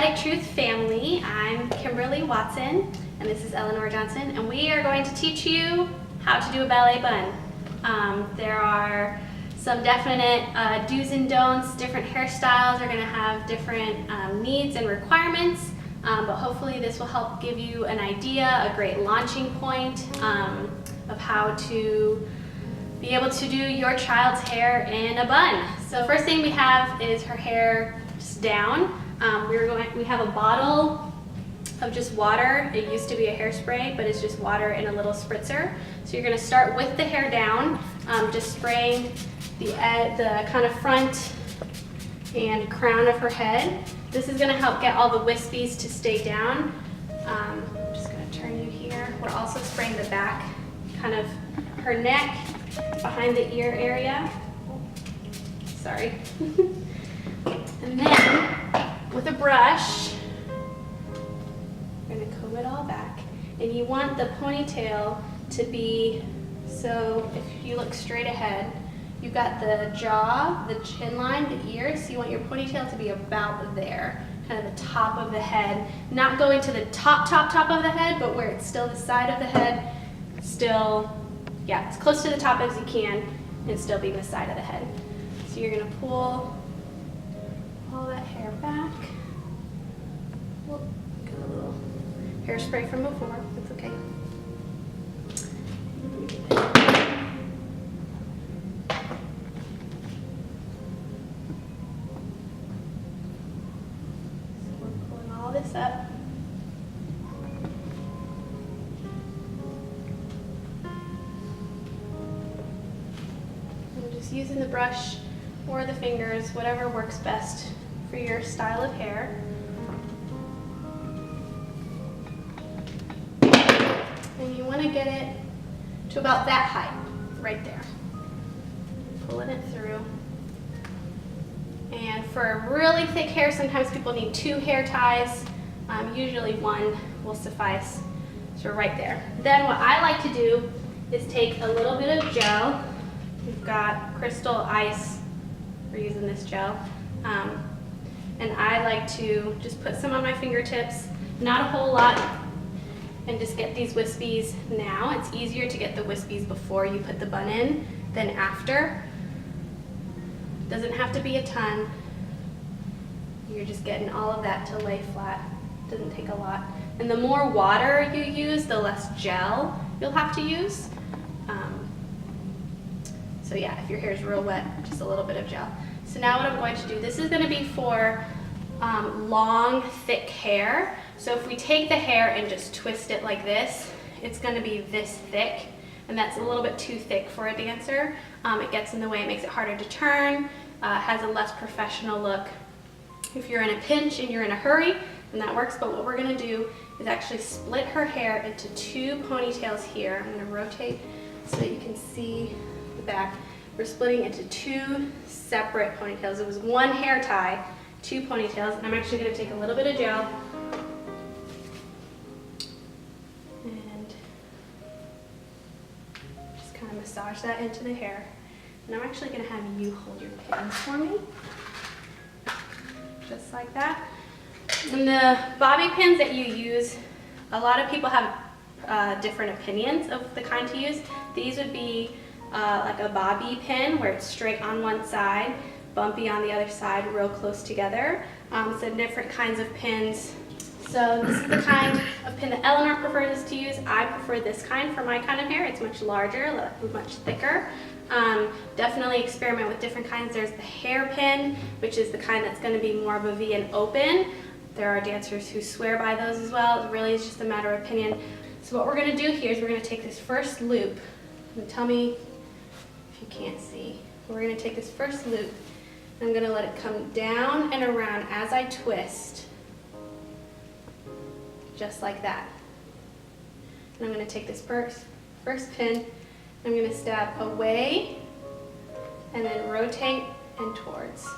Athletic Truth family. I'm Kimberly Watson and this is Eleanor Johnson, and we are going to teach you how to do a ballet bun. There are some definite do's and don'ts. Different hairstyles are going to have different needs and requirements, but hopefully this will help give you an idea, a great launching point of how to be able to do your child's hair in a bun. So first thing we have is her hair just down. We have a bottle of just water. It used to be a hairspray, but it's just water in a little spritzer. So you're going to start with the hair down, just spraying the kind of front and crown of her head. This is going to help get all the wispies to stay down. I'm just going to turn you here. We're also spraying the back, kind of her neck, behind the ear area. Sorry. And then with a brush, we're going to comb it all back. And you want the ponytail to be, so if you look straight ahead, you've got the jaw, the chin line, the ears, so you want your ponytail to be about there, kind of the top of the head. Not going to the top of the head, but where it's still the side of the head, still, yeah, as close to the top as you can, and still being the side of the head. So you're going to pull all that hair back. Whoop, got a little hairspray from before, that's okay. So we're pulling all this up. I'm just using the brush or the fingers, whatever works best for your style of hair. And you want to get it to about that height, right there. Pulling it through. And for really thick hair, sometimes people need 2 hair ties. Usually 1 will suffice. So right there. Then what I like to do is take a little bit of gel. We've got crystal ice. We're using this gel. And I like to just put some on my fingertips, not a whole lot, and just get these wispies now. It's easier to get the wispies before you put the bun in than after. Doesn't have to be a ton. You're just getting all of that to lay flat. Doesn't take a lot. And the more water you use, the less gel you'll have to use. So yeah, if your hair is real wet, just a little bit of gel. So now what I'm going to do, this is going to be for long, thick hair. So if we take the hair and just twist it like this, it's going to be this thick, and that's a little bit too thick for a dancer. It gets in the way, it makes it harder to turn, has a less professional look. If you're in a pinch and you're in a hurry, then that works, but what we're going to do is actually split her hair into 2 ponytails here. I'm going to rotate so that you can see the back. We're splitting into 2 separate ponytails. It was 1 hair tie, 2 ponytails, and I'm actually going to take a little bit of gel and just kind of massage that into the hair. And I'm actually going to have you hold your pins for me, just like that. And the bobby pins that you use, a lot of people have different opinions of the kind to use. These would be like a bobby pin where it's straight on one side, bumpy on the other side, real close together. So different kinds of pins. So this is the kind of pin that Eleanor prefers to use. I prefer this kind for my kind of hair. It's much larger, much thicker. Definitely experiment with different kinds. There's the hair pin, which is the kind that's going to be more of a V and open. There are dancers who swear by those as well. It really is just a matter of opinion. So what we're going to do here is we're going to take this first loop, and tell me if you can't see. We're going to take this first loop, and I'm going to let it come down and around as I twist, just like that. And I'm going to take this first pin, I'm going to stab away, and then rotate and towards.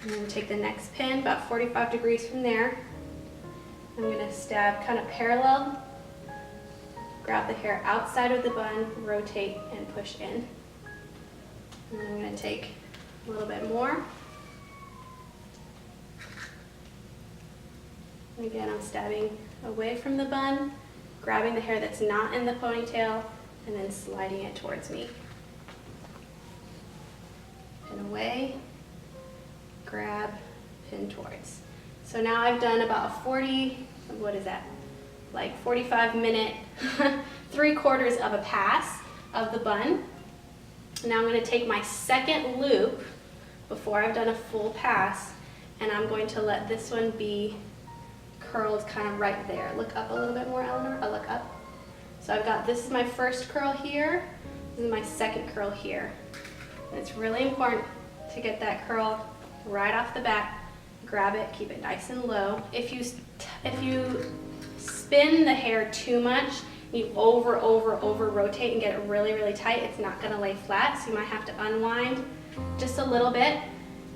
I'm going to take the next pin, about 45 degrees from there. I'm going to stab kind of parallel, grab the hair outside of the bun, rotate and push in. And I'm going to take a little bit more. And again, I'm stabbing away from the bun, grabbing the hair that's not in the ponytail, and then sliding it towards me. Pin away, grab, pin towards. So now I've done about 45-minute, 3/4 of a pass of the bun. Now I'm going to take my second loop before I've done a full pass, and I'm going to let this one be curled kind of right there. Look up a little bit more, Eleanor. Oh, look up. So I've got, this is my first curl here, this is my second curl here. And it's really important to get that curl right off the bat. Grab it, keep it nice and low. If you spin the hair too much, you over rotate and get it really, really tight, it's not gonna lay flat, so you might have to unwind just a little bit.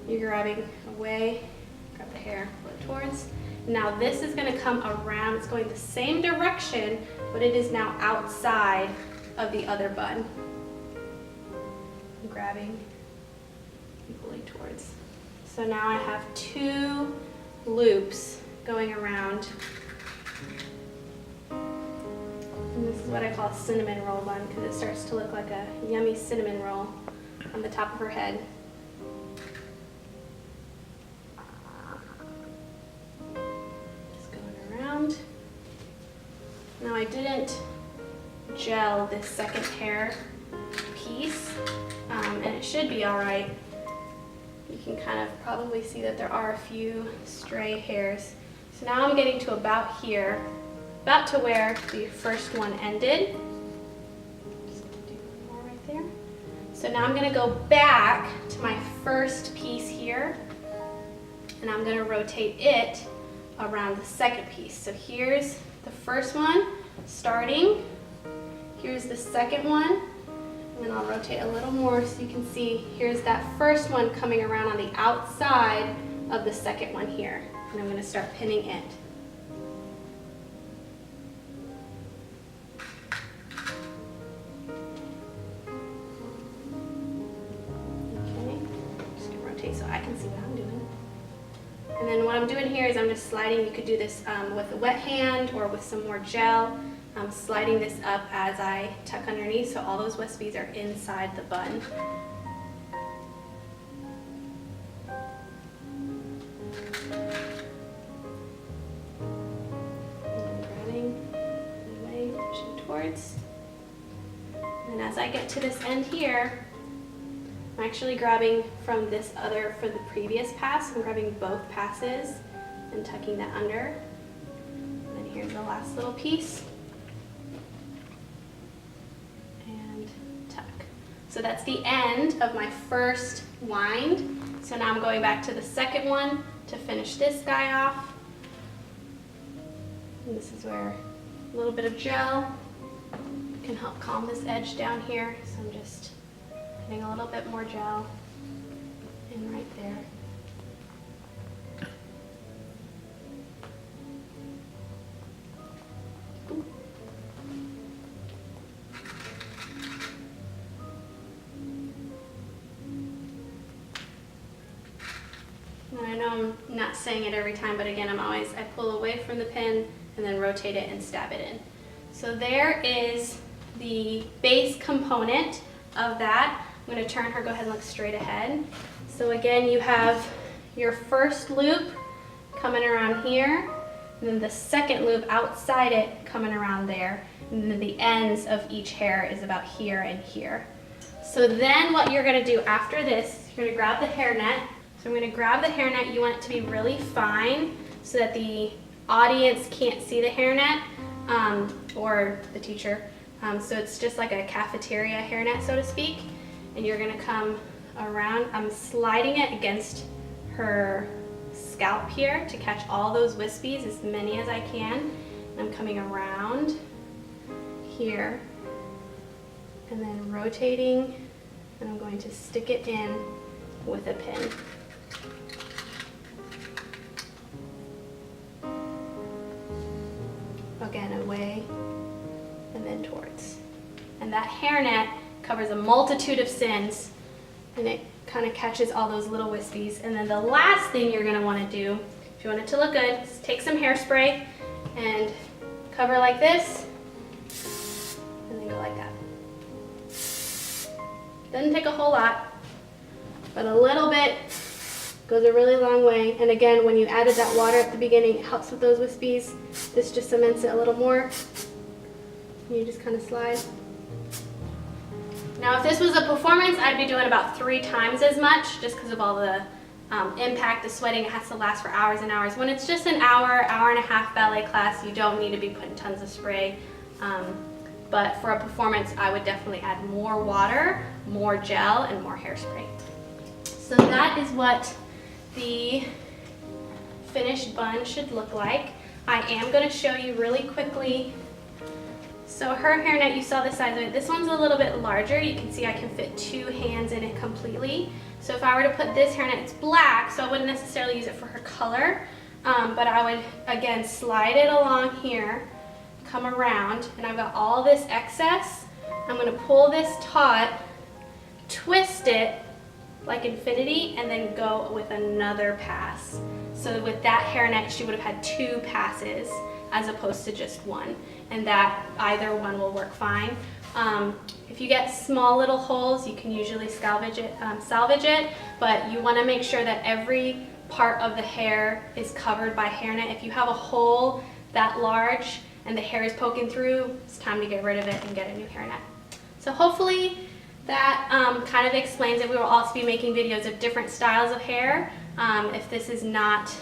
You're grabbing away, grab the hair, pull it towards. Now this is gonna come around, it's going the same direction, but it is now outside of the other bun. I'm grabbing and pulling towards. So now I have 2 loops going around. And this is what I call a cinnamon roll bun, because it starts to look like a yummy cinnamon roll on the top of her head. Just going around. Now I didn't gel this second hair piece, and it should be all right. You can kind of probably see that there are a few stray hairs. So now I'm getting to about here, about to where the first one ended. Just gonna do one more right there. So now I'm gonna go back to my first piece here, and I'm gonna rotate it around the second piece. So here's the first one starting, here's the second one, and then I'll rotate a little more so you can see, here's that first one coming around on the outside of the second one here. And I'm gonna start pinning it. Okay, just gonna rotate so I can see what I'm doing. And then what I'm doing here is I'm just sliding. You could do this with a wet hand or with some more gel. I'm sliding this up as I tuck underneath so all those wispies are inside the bun. And grabbing away, pushing towards. And as I get to this end here, I'm actually grabbing from this other, for the previous pass, I'm grabbing both passes and tucking that under. And then here's the last little piece. And tuck. So that's the end of my first wind. So now I'm going back to the second one to finish this guy off. And this is where a little bit of gel can help calm this edge down here. So I'm just putting a little bit more gel in right there. Ooh. And I know I'm not saying it every time, but again, I pull away from the pin and then rotate it and stab it in. So there is the base component of that. I'm going to turn her, go ahead and look straight ahead. So again, you have your first loop coming around here, and then the second loop outside it coming around there, and then the ends of each hair is about here and here. So then what you're going to do after this, you're going to grab the hairnet. So I'm going to grab the hairnet. You want it to be really fine so that the audience can't see the hairnet, or the teacher. So it's just like a cafeteria hairnet, so to speak. And you're gonna come around, I'm sliding it against her scalp here to catch all those wispies, as many as I can. And I'm coming around here and then rotating, and I'm going to stick it in with a pin. Again, away and then towards. And that hairnet covers a multitude of sins, and it kind of catches all those little wispies. And then the last thing you're going to want to do, if if you want it to look good, take some hairspray and cover like this, and then go like that. Doesn't take a whole lot, but a little bit goes a really long way. And again, when you added that water at the beginning, it helps with those wispies. This just cements it a little more. You just kind of slide. Now, if this was a performance, I'd be doing about 3 times as much, just because of all the impact, the sweating. It has to last for hours and hours. When it's just an hour, hour and a half ballet class, you don't need to be putting tons of spray. But for a performance, I would definitely add more water, more gel, and more hairspray. So that is what the finished bun should look like. I am going to show you really quickly. So her hairnet, you saw the size of it. This one's a little bit larger. You can see I can fit 2 hands in it completely. So if I were to put this hairnet, it's black, so I wouldn't necessarily use it for her color. But I would, again, slide it along here, come around, and I've got all this excess. I'm going to pull this taut, twist it like infinity, and then go with another pass. So with that hairnet, she would have had 2 passes as opposed to just 1, and that either one will work fine. If you get small little holes, you can usually salvage it, but you want to make sure that every part of the hair is covered by hairnet. If you have a hole that large and the hair is poking through, it's time to get rid of it and get a new hairnet. So hopefully that kind of explains it. We will also be making videos of different styles of hair. If this is not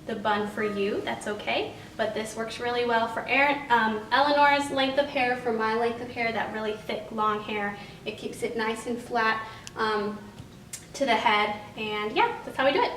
the bun for you, that's okay, but this works really well for Eleanor's length of hair, for my length of hair, that really thick, long hair. It keeps it nice and flat to the head, and yeah, that's how we do it.